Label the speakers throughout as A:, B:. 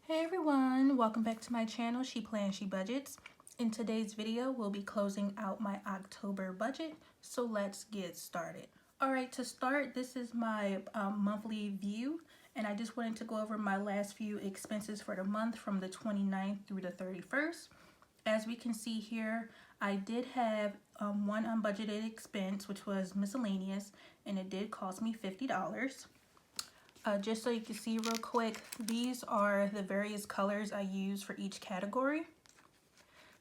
A: Hey everyone, welcome back to my channel, She Plans, She Budgets. In today's video, we'll be closing out my October budget, so let's get started. Alright, to start, this is my monthly view, and I just wanted to go over my last few expenses for the month from the 29th through the 31st. As we can see here, I did have one unbudgeted expense, which was miscellaneous, and it did cost me $50. Just so you can see real quick, these are the various colors I use for each category.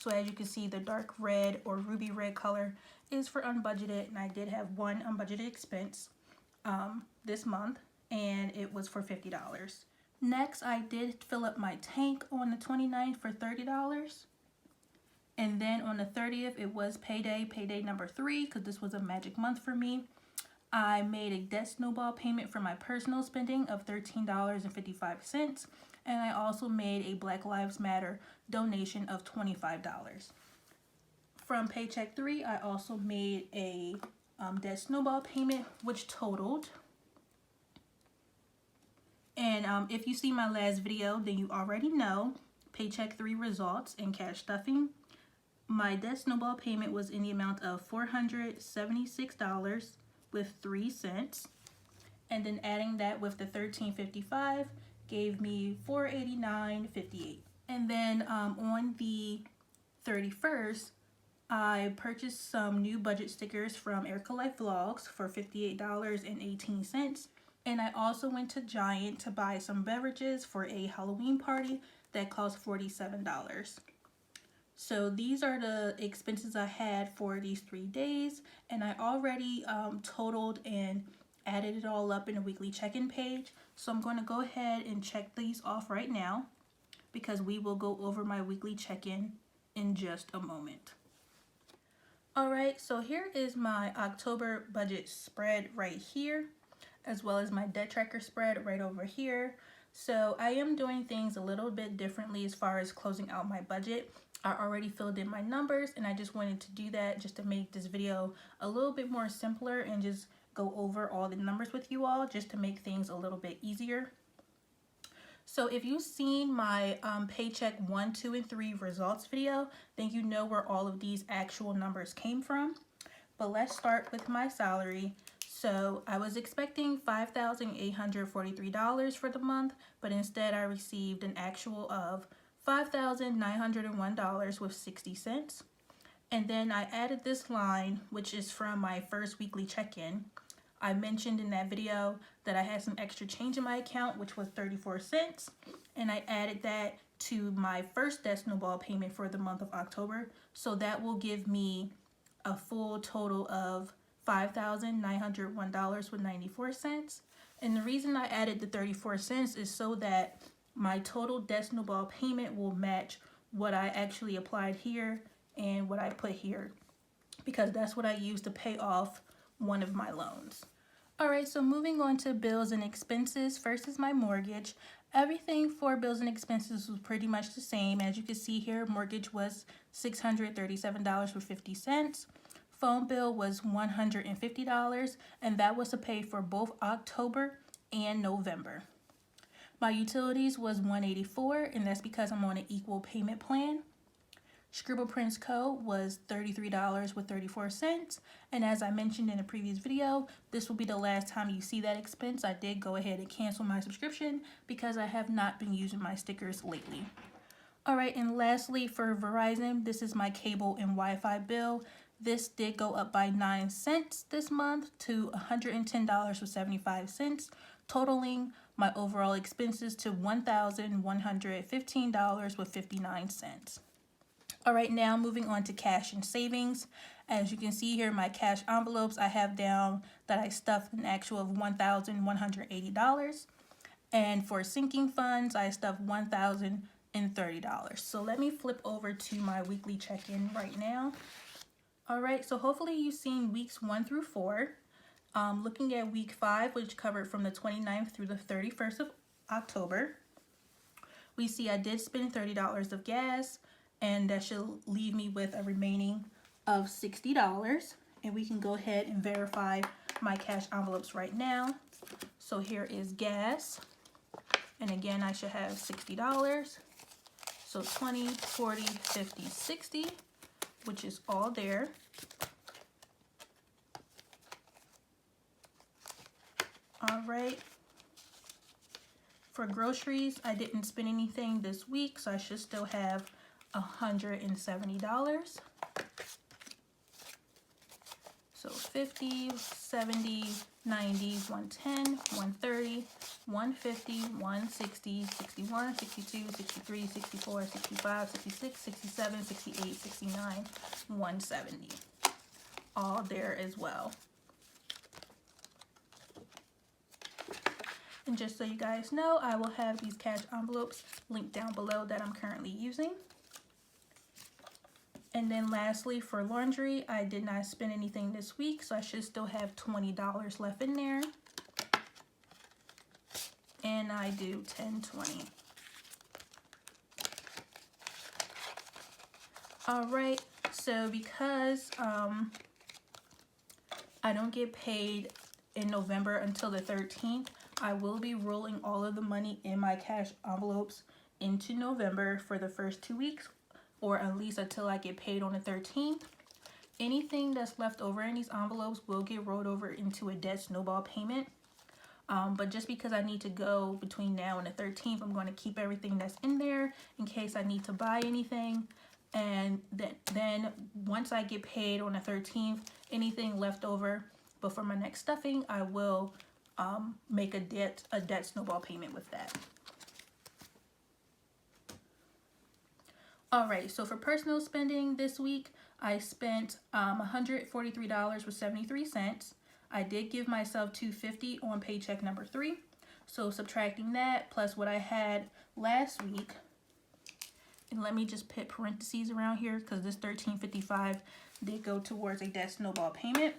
A: So as you can see, the dark red or ruby red color is for unbudgeted, and I did have one unbudgeted expense this month, and it was for $50. Next, I did fill up my tank on the 29th for $30. And then on the 30th, it was payday number 3, because this was a magic month for me. I made a debt snowball payment for my personal spending of $13.55, and I also made a Black Lives Matter donation of $25. From paycheck 3, I also made a debt snowball payment, which totaled, and if you see my last video, then you already know paycheck 3 results in cash stuffing. My debt snowball payment was in the amount of $476 with 3 cents, and then adding that with the $13.55 gave me $489.58. And then on the 31st, I purchased some new budget stickers from Erica Life Vlogs for $58.18, and I also went to Giant to buy some beverages for a Halloween party that cost $47. So these are the expenses I had for these 3 days, and I already totaled and added it all up in a weekly check-in page. So I'm going to go ahead and check these off right now, because we will go over my weekly check-in in just a moment. Alright, so here is my October budget spread right here, as well as my debt tracker spread right over here. So I am doing things a little bit differently as far as closing out my budget. I already filled in my numbers, and I just wanted to do that just to make this video a little bit more simpler and just go over all the numbers with you all, just to make things a little bit easier. So if you've seen my paycheck 1, 2, and 3 results video, then you know where all of these actual numbers came from. But let's start with my salary. So I was expecting $5,843 for the month, but instead I received an actual of $5,901 with 60 cents. And then I added this line, which is from my first weekly check-in. I mentioned in that video that I had some extra change in my account, which was 34 cents. And I added that to my first debt snowball payment for the month of October. So that will give me a full total of $5,901 with 94 cents. And the reason I added the 34 cents is so that my total debt snowball payment will match what I actually applied here and what I put here, because that's what I used to pay off one of my loans. Alright, so moving on to bills and expenses. First is my mortgage. Everything for bills and expenses was pretty much the same. As you can see here, mortgage was $637.50. Phone bill was $150, and that was to pay for both October and November. My utilities was $184, and that's because I'm on an equal payment plan. Scribble Prints Co. was $33 with 34 cents, and as I mentioned in a previous video, this will be the last time you see that expense. I did go ahead and cancel my subscription because I have not been using my stickers lately. Alright, and lastly for Verizon, this is my cable and Wi-Fi bill. This did go up by 9 cents this month to $110 with 75 cents, totaling my overall expenses to $1,115 with 59 cents. All right, now moving on to cash and savings. As you can see here, my cash envelopes, I have down that I stuffed an actual of $1,180. And for sinking funds, I stuffed $1,030. So let me flip over to my weekly check-in right now. All right, so hopefully you've seen weeks 1 through 4. Looking at week 5, which covered from the 29th through the 31st of October, we see I did spend $30 of gas, and that should leave me with a remaining of $60. And we can go ahead and verify my cash envelopes right now. So here is gas, And again, I should have $60. So 20, 40, 50, 60, which is all there. All right. For groceries, I didn't spend anything this week, so I should still have $170. So 50, 70, 90, 110, 130, 150, 160, 61, 62, 63, 64, 65, 66, 67, 68, 69, 170. All there as well. And just so you guys know, I will have these cash envelopes linked down below that I'm currently using. And then lastly, for laundry, I did not spend anything this week, so I should still have $20 left in there. And I do 10, 20. All right, so because I don't get paid in November until the 13th, I will be rolling all of the money in my cash envelopes into November for the first 2 weeks, or at least until I get paid on the 13th. Anything that's left over in these envelopes will get rolled over into a debt snowball payment. But just because I need to go between now and the 13th, I'm going to keep everything that's in there in case I need to buy anything. And then once I get paid on the 13th, anything left over, but for my next stuffing, I will make a debt snowball payment with that. All right, so for personal spending this week, I spent $143.73. I did give myself $250 on paycheck number 3. So subtracting that plus what I had last week, and let me just put parentheses around here because this $13.55 did go towards a debt snowball payment.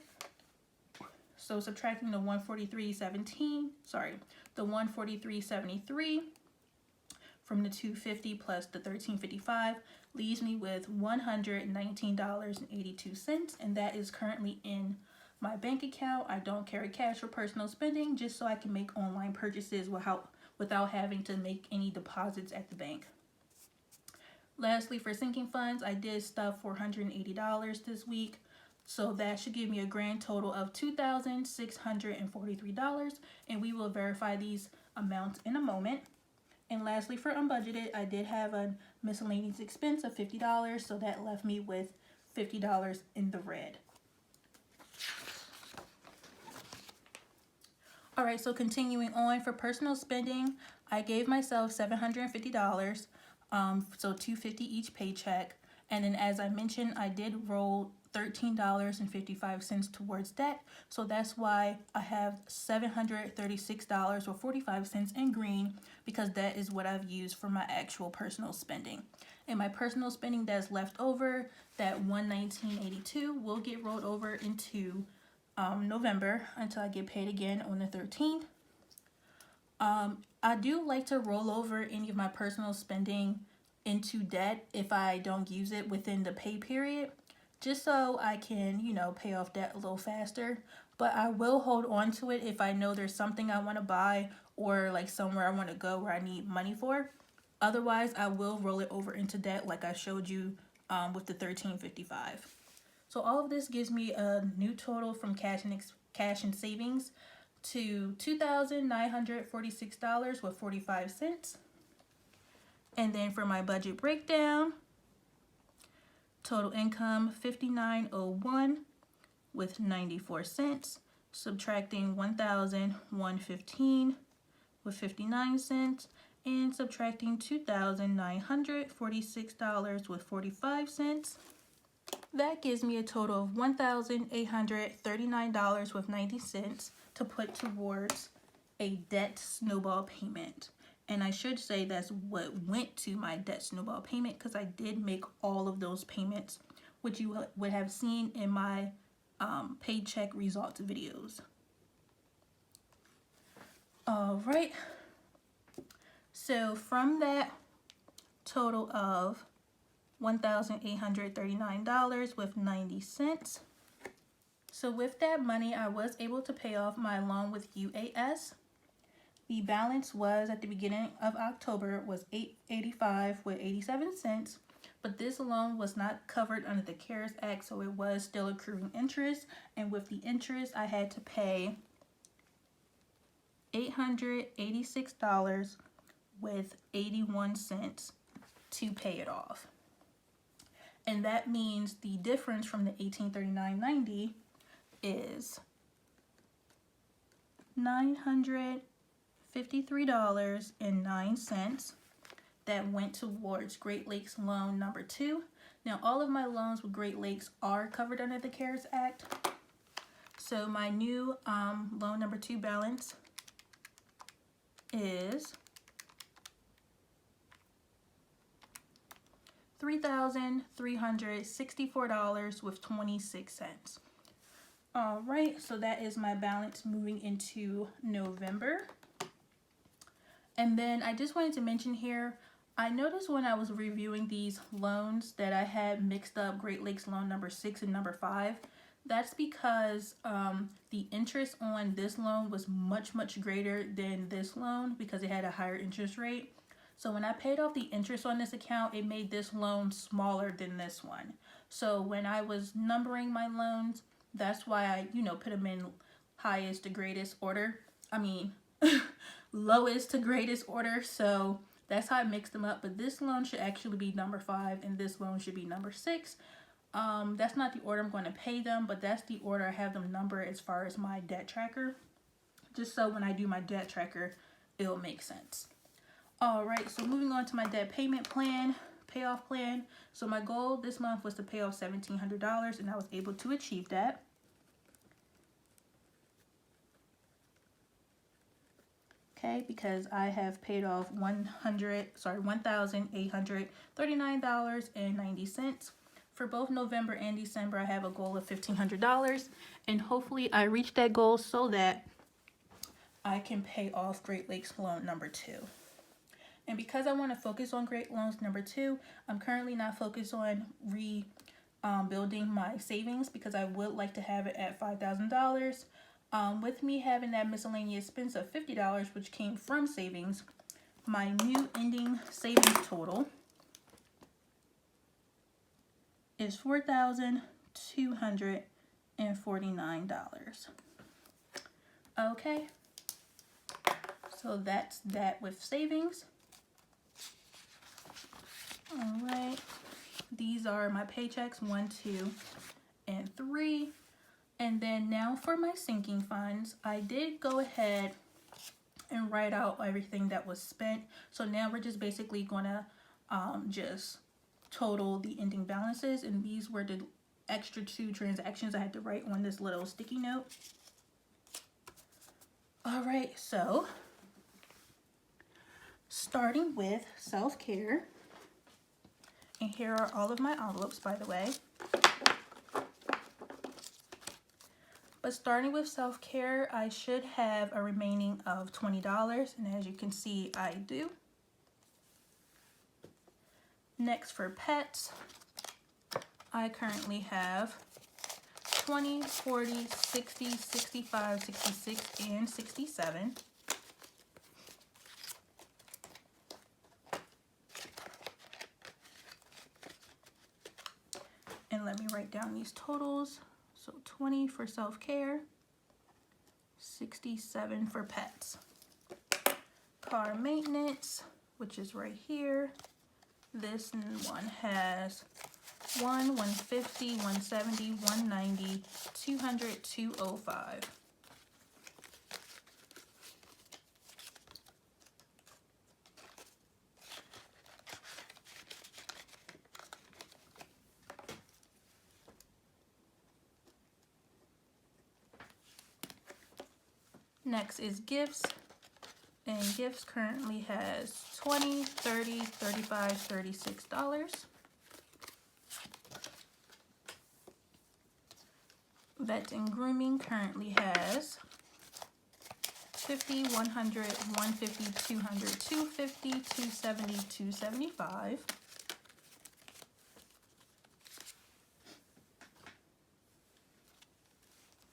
A: So subtracting the $143.73 from the $250 plus the $13.55 leaves me with $119.82, and that is currently in my bank account. I don't carry cash for personal spending, just so I can make online purchases without having to make any deposits at the bank. Lastly, for sinking funds, I did stuff $480 this week, so that should give me a grand total of $2,643, and we will verify these amounts in a moment. And lastly, for unbudgeted, I did have a miscellaneous expense of $50, so that left me with $50 in the red. All right, so continuing on, for personal spending, I gave myself $750, so $250 each paycheck. And then as I mentioned, I did roll $13.55 towards debt, so that's why I have $736.45 in green, because that is what I've used for my actual personal spending. And my personal spending that's left over, that $119.82, will get rolled over into November until I get paid again on the 13th. I do like to roll over any of my personal spending into debt if I don't use it within the pay period, just so I can, pay off debt a little faster. But I will hold on to it if I know there's something I want to buy or like somewhere I want to go where I need money for. Otherwise, I will roll it over into debt like I showed you with the $13.55. So all of this gives me a new total from cash and savings to $2,946.45. And then for my budget breakdown, total income $5,901 with 94 cents, subtracting $1,115 with 59 cents, and subtracting $2,946 with 45 cents. That gives me a total of $1,839 with 90 cents to put towards a debt snowball payment. And I should say that's what went to my debt snowball payment, because I did make all of those payments, which you would have seen in my paycheck results videos. All right. So from that total of $1,839 with 90 cents. So with that money, I was able to pay off my loan with UAS. The balance was at the beginning of October was $885 with 87 cents, but this loan was not covered under the CARES Act, so it was still accruing interest, and with the interest I had to pay $886 with 81 cents to pay it off. And that means the difference from the $1839.90 is $953.09 that went towards Great Lakes loan number 2. Now, all of my loans with Great Lakes are covered under the CARES Act. So my new loan number 2 balance is $3,364 with 26 cents. All right, so that is my balance moving into November. And then I just wanted to mention here, I noticed when I was reviewing these loans that I had mixed up Great Lakes loan number 6 and number 5. That's because the interest on this loan was much greater than this loan because it had a higher interest rate. So when I paid off the interest on this account, it made this loan smaller than this one. So when I was numbering my loans, that's why I, put them in highest to greatest order. I mean, lowest to greatest order. So that's how I mixed them up. But this loan should actually be number 5 and this loan should be number 6. That's not the order I'm going to pay them, but that's the order I have them numbered as far as my debt tracker. Just so when I do my debt tracker, it'll make sense. All right, so moving on to my debt payment plan, payoff plan. So my goal this month was to pay off $1,700 and I was able to achieve that. Okay, because I have paid off $1,839.90. For both November and December, I have a goal of $1,500, and hopefully I reach that goal so that I can pay off Great Lakes loan number 2. And because I want to focus on Great Loans number 2, I'm currently not focused on rebuilding my savings because I would like to have it at $5,000. With me having that miscellaneous expense of $50, which came from savings, my new ending savings total is $4,249. Okay, so that's that with savings. All right, these are my paychecks 1, 2, and 3. And then now for my sinking funds, I did go ahead and write out everything that was spent. So now we're just basically gonna just total the ending balances, and these were the extra 2 transactions I had to write on this little sticky note. All right, so starting with self-care, and here are all of my envelopes, by the way. But starting with self-care, I should have a remaining of $20, and as you can see, I do. Next, for pets, I currently have 20, 40, 60, 65, 66, and 67. And let me write down these totals. So 20 for self-care, 67 for pets. Car maintenance, which is right here. This one has 150, 170, 190, 200, 205. Next is gifts, and gifts currently has $20, $30, $35, $36. Vet and grooming currently has 50, 100, 150, 200, 250, 270, 275.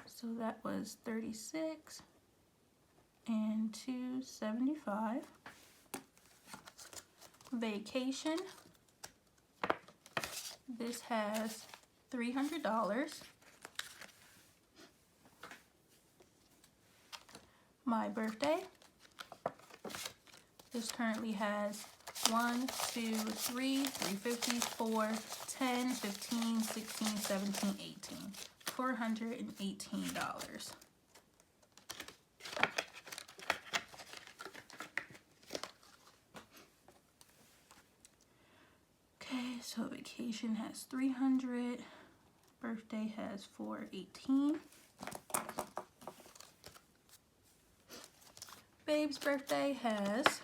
A: So that was 36. and $275. Vacation, this has $300. My birthday, this currently has 1, 2, 3, 350, 4, 10, 15, 16, 17, 18. $418. Okay, so vacation has 300. Birthday has 418. Babe's birthday has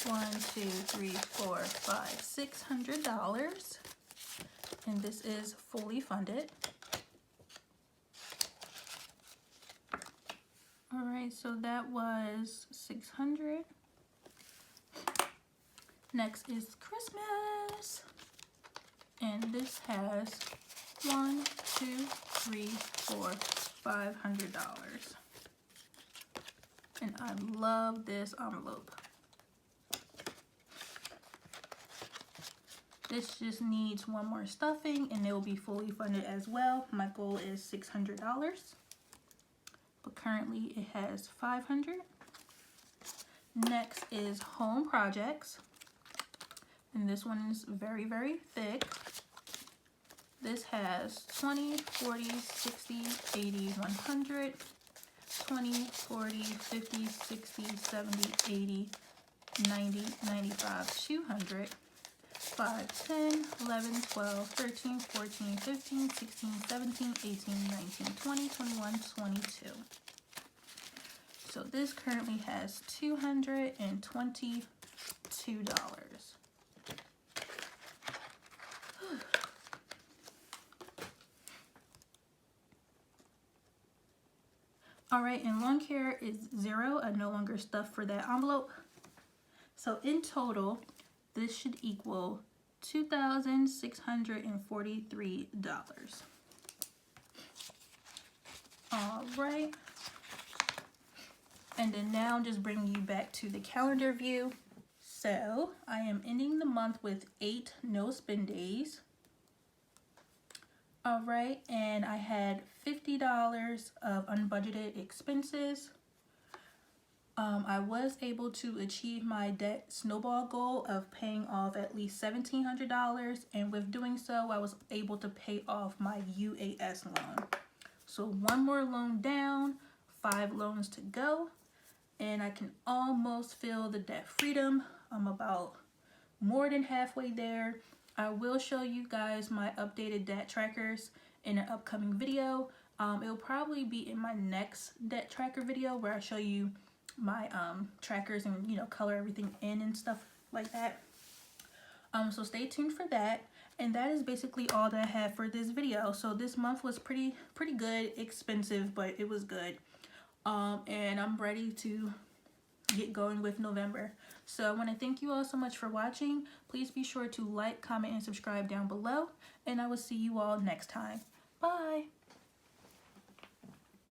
A: 1, 2, 3, 4, 5, $600, and this is fully funded. All right, so that was 600. Next is Christmas, and this has 1, 2, 3, 4, $500. And I love this envelope. This just needs one more stuffing and it will be fully funded as well. My goal is $600, but currently it has $500. Next is home projects, and this one is very, very thick. This has 20, 40, 60, 80, 100, 20, 40, 50, 60, 70, 80, 90, 95, 200, 5, 10, 11, 12, 13, 14, 15, 16, 17, 18, 19, 20, 21, 22. So this currently has $222. All right, and lawn care is 0. I no longer stuff for that envelope. So in total, this should equal $2,643. All right. And then now I'm just bringing you back to the calendar view. So I am ending the month with 8 no spend days. All right, and I had $50 of unbudgeted expenses. I was able to achieve my debt snowball goal of paying off at least $1,700, and with doing so, I was able to pay off my UAS loan. So 1 more loan down, 5 loans to go, and I can almost feel the debt freedom. I'm about more than halfway there. I will show you guys my updated debt trackers in an upcoming video. It'll probably be in my next debt tracker video where I show you my trackers and, you know, color everything in and stuff like that. So stay tuned for that. And that is basically all that I have for this video. So this month was pretty good, expensive, but it was good. And I'm ready to get going with November. So I want to thank you all so much for watching. Please be sure to like, comment, and subscribe down below. And I will see you all next time. Bye.